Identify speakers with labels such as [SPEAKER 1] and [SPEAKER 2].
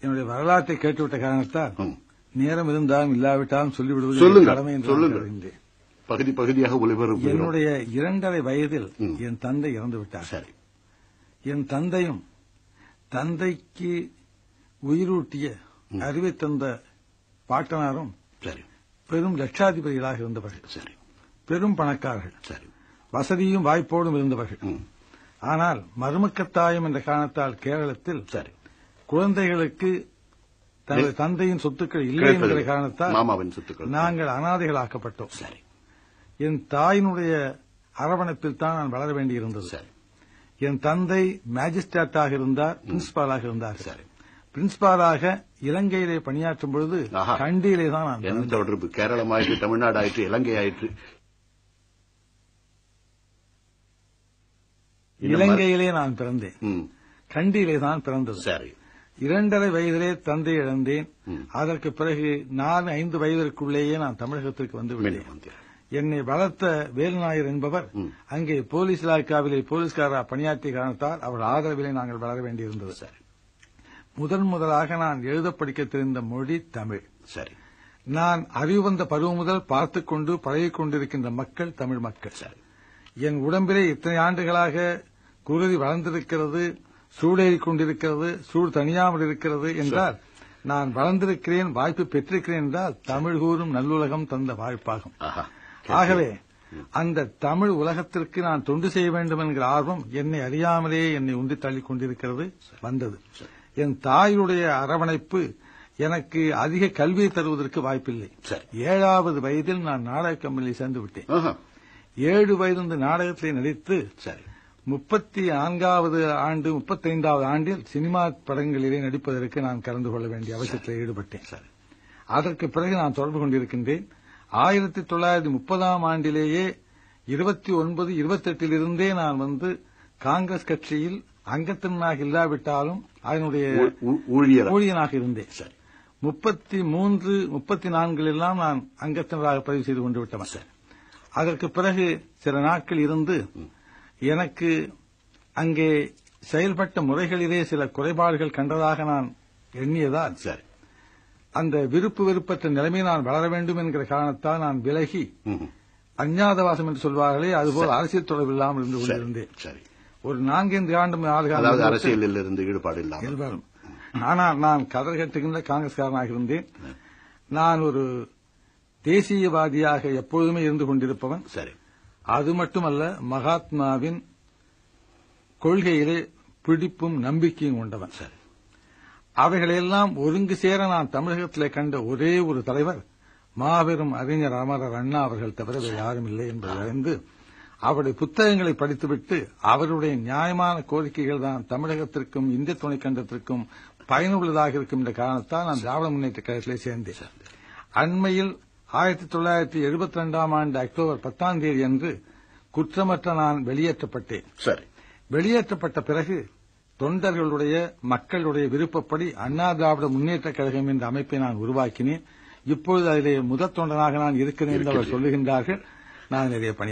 [SPEAKER 1] என்னுடைய வரலாற்றை கேட்டுவிட்ட காரணத்தால் நேரம் இருந்தாலும் இல்லாவிட்டாலும் சொல்லிவிடுவது கடமை என்று
[SPEAKER 2] பகுதி பகுதியாக ஒளிபரப்பு.
[SPEAKER 1] என்னுடைய 2.5 வயதில் என் தந்தை இறந்து விட்டார்.
[SPEAKER 2] சரி.
[SPEAKER 1] என் தந்தையும் தந்தைக்கு உயிரூட்டிய அறிவை தந்த பாட்டனாரும்
[SPEAKER 2] சரி
[SPEAKER 1] பெரும் லட்சாதிபதிகளாக இருந்தவர்கள்.
[SPEAKER 2] சரி.
[SPEAKER 1] பெரும் பணக்காரர்கள்.
[SPEAKER 2] சரி.
[SPEAKER 1] வசதியும் வாய்ப்போடும் இருந்தவர்கள். ஆனால் மருமக்கத்தாயம் என்ற காரணத்தால் கேரளத்தில்
[SPEAKER 2] சரி
[SPEAKER 1] குழந்தைகளுக்கு தனது தந்தையின் சொத்துக்கள் இல்லை என்ற காரணத்தால்
[SPEAKER 2] மாமாவின் சொத்துக்கள்
[SPEAKER 1] நாங்கள் அனாதைகளாக்கப்பட்டோம்.
[SPEAKER 2] சரி.
[SPEAKER 1] என் தாயினுடைய அரவணைப்பில் தான் நான் வளர வேண்டியிருந்தது.
[SPEAKER 2] சரி.
[SPEAKER 1] என் தந்தை மேஜிஸ்ட்ரேட்டாக இருந்தார், பிரின்சிபாலாக இருந்தார்.
[SPEAKER 2] சரி.
[SPEAKER 1] பிரின்சிபாலாக இலங்கையிலே பணியாற்றும் பொழுது கண்டியிலே தான் நான்
[SPEAKER 2] எந்த தொடர்பு? கேரளம் ஆயிற்று, தமிழ்நாடு ஆயிற்று, இலங்கை ஆயிற்று.
[SPEAKER 1] இலங்கையிலே நான் பிறந்தேன், கண்டியிலே தான் பிறந்தது.
[SPEAKER 2] சரி.
[SPEAKER 1] 2.5 வயதிலே தந்தை இழந்தேன். அதற்கு பிறகு 4-5 வயதிற்குள்ளேயே நான் தமிழகத்திற்கு வந்துவிட்டேன். என்னை வளர்த்த வேலுநாயர் என்பவர் அங்கே போலீஸ் இலாக்காவிலே போலீஸ்காரா பணியாற்றிய காரணத்தால் அவர் ஆதரவிலே நாங்கள் வளர வேண்டியிருந்தது.
[SPEAKER 2] சரி.
[SPEAKER 1] முதலாக நான் எழுத படிக்க தெரிந்த மொழி தமிழ்.
[SPEAKER 2] சரி.
[SPEAKER 1] நான் அறிவு வந்த பருவம் முதல் பார்த்துக் கொண்டு பழகிக் கொண்டிருக்கின்ற மக்கள் தமிழ் மக்கள்.
[SPEAKER 2] சரி.
[SPEAKER 1] என் உடம்பிலே இத்தனை ஆண்டுகளாக குருதி வளர்ந்திருக்கிறது, சூடேறிக் கொண்டிருக்கிறது, சூடு தனியாமல் இருக்கிறது என்றால் நான் வளர்ந்திருக்கிறேன், வாய்ப்பு பெற்றிருக்கிறேன் என்றால் தமிழ் கூறும் நல்லுலகம் தந்த வாய்ப்பாகும். ஆகவே அந்த தமிழ் உலகத்திற்கு நான் தொண்டு செய்ய வேண்டும் என்கிற ஆர்வம் என்னை அறியாமலே என்னை உந்தி தள்ளிக் கொண்டிருக்கிறது வந்தது. என் தாயுடைய அரவணைப்பு எனக்கு அதிக கல்வியை தருவதற்கு வாய்ப்பில்லை. 7வது வயதில் நான் நாடக கம்பெனியில் சேர்ந்து விட்டேன். 7 வயது நாடகத்திலே நடித்து 34வது ஆண்டு 35வது ஆண்டில் சினிமா படங்களிலே நடிப்பதற்கு நான் கலந்து கொள்ள வேண்டிய அவசியத்தில் ஈடுபட்டேன். அதற்கு பிறகு நான் தொடர்பு கொண்டிருக்கின்றேன். 1930ஆம் ஆண்டிலேயே 29-28 இருந்தே நான் காங்கிரஸ் கட்சியில் அங்கத்தினராக இல்லாவிட்டாலும் அதனுடைய ஊழியனாக இருந்தேன். 33-34 எல்லாம் நான் அங்கத்தினராக பதிவு செய்து கொண்டு விட்டவன். அதற்கு பிறகு சில நாட்கள் இருந்து எனக்கு அங்கே செயல்பட்ட முறைகளிலே சில குறைபாடுகள் கண்டதாக நான் எண்ணியதால் அந்த விருப்பு வெறுப்பற்ற நிலைமை நான் வளர வேண்டும் என்கிற காரணத்தால் நான் விலகி அஞ்ஞாதவாசம் என்று சொல்வார்களே அதுபோல் அரசியல் தொடர்பு இல்லாமல் இருந்து கொண்டிருந்தேன். ஒரு 4-5 ஆண்டு
[SPEAKER 2] அரசியலில் இருந்து ஈடுபாடு இல்லாமல்.
[SPEAKER 1] ஆனால் நான் கதர் கட்டுகின்ற காங்கிரஸ்காரனாக இருந்தேன். நான் ஒரு தேசியவாதியாக எப்பொழுதுமே இருந்து கொண்டிருப்பவன். அது மட்டுமல்ல, மகாத்மாவின் கொள்கையிலே பிடிப்பும் நம்பிக்கையும் கொண்டவன். அவைகளெல்லாம் ஒருங்கு சேர நான் தமிழகத்திலே கண்ட ஒரே ஒரு தலைவர் மாபெரும் அறிஞர் அமரர் அண்ணா அவர்கள் தவிர வேறு யாரும் இல்லை என்பதை அறிந்து அவருடைய புத்தகங்களை படித்துவிட்டு அவருடைய நியாயமான கோரிக்கைகள் தான் தமிழகத்திற்கும் இந்திய துணைக்கண்டத்திற்கும் பயனுள்ளதாக இருக்கும் என்ற காரணத்தால் நான் திராவிட முன்னேற்ற கழகத்திலே சேர்ந்தேன். அண்மையில் 1972ஆம் ஆண்டு அக்டோபர் 10ஆம் தேதி அன்று குற்றமற்ற நான் வெளியேற்றப்பட்டேன். வெளியேற்றப்பட்ட பிறகு தொண்டர்களுடைய மக்களுடைய விருப்பப்படி அண்ணா திராவிட முன்னேற்ற கழகம் என்ற அமைப்பை நான் உருவாக்கினேன். இப்பொழுது அதிலே முதற் தொண்டனாக நான் இருக்கிறேன் என்று அவர் சொல்லுகின்றார்கள். நான் நிறைய பணி